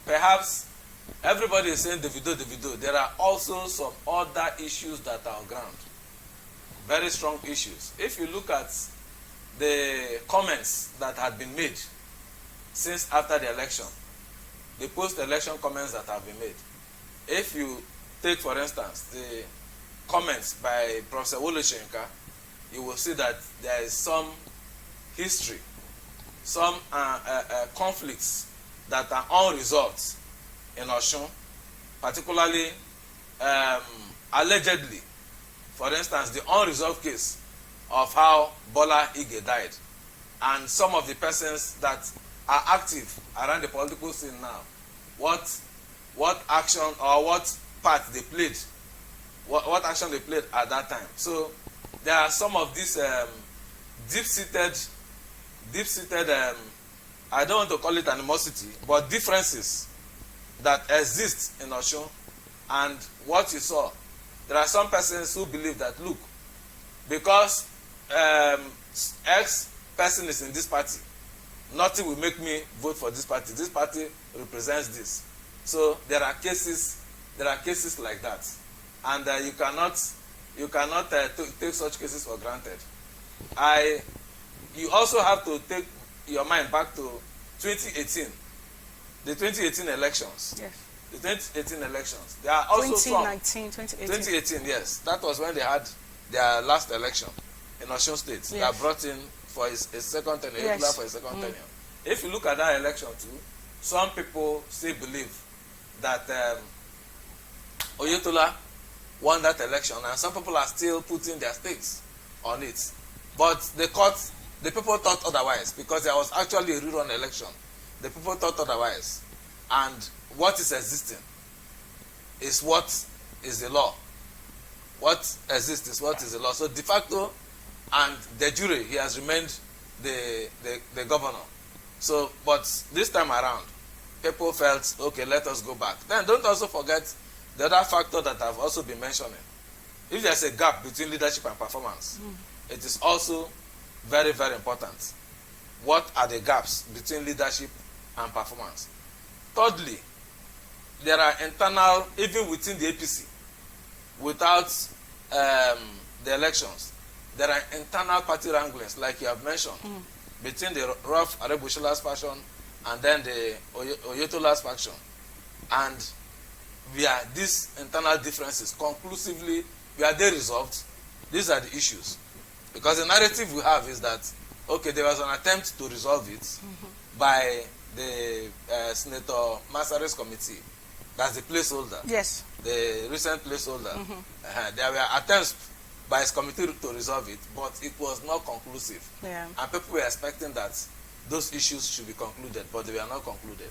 perhaps everybody is saying Davido, Davido. There are also some other issues that are on ground. Very strong issues. If you look at the comments that had been made since after the election, the post-election comments that have been made. If you take, for instance, the comments by Professor Woloshenka, you will see that there is some history, some conflicts that are unresolved in Osun, particularly allegedly, for instance, the unresolved case of how Bola Ige died, and some of the persons that are active around the political scene now, what action or what part they played, what action they played at that time. So there are some of these deep-seated, I don't want to call it animosity, but differences that exist in Osun. And what you saw, there are some persons who believe that, look, because X person is in this party, nothing will make me vote for this party. This party represents this. So there are cases like that, and you cannot take such cases for granted. You also have to take your mind back to 2018, the 2018 elections. Yes. The 2018 elections. There are also 2018, yes. That was when they had their last election in Osun State. Yes. They are brought in for a second tenure, yes. For a second tenure. If you look at that election too, some people still believe that Oyetola won that election, and some people are still putting their stakes on it. But the people thought otherwise, because there was actually a rerun election. The people thought otherwise. And what is existing is what is the law. What exists is what is the law. So de facto and de jure, he has remained the governor. So, but this time around, people felt, okay, let us go back. Then don't also forget the other factor that I've also been mentioning. If there's a gap between leadership and performance, it is also very, very important. What are the gaps between leadership and performance? Thirdly, there are internal, even within the APC, without the elections, there are internal party wranglings, like you have mentioned, between the rough Arebushala's faction and then the Oyetola's faction. And these internal differences conclusively, were they resolved? These are the issues. Because the narrative we have is that, okay, there was an attempt to resolve it by the Senator Masare's committee. That's the placeholder. Yes. The recent placeholder. There were attempts by his committee to resolve it, but it was not conclusive. Yeah. And people were expecting that those issues should be concluded, but they were not concluded.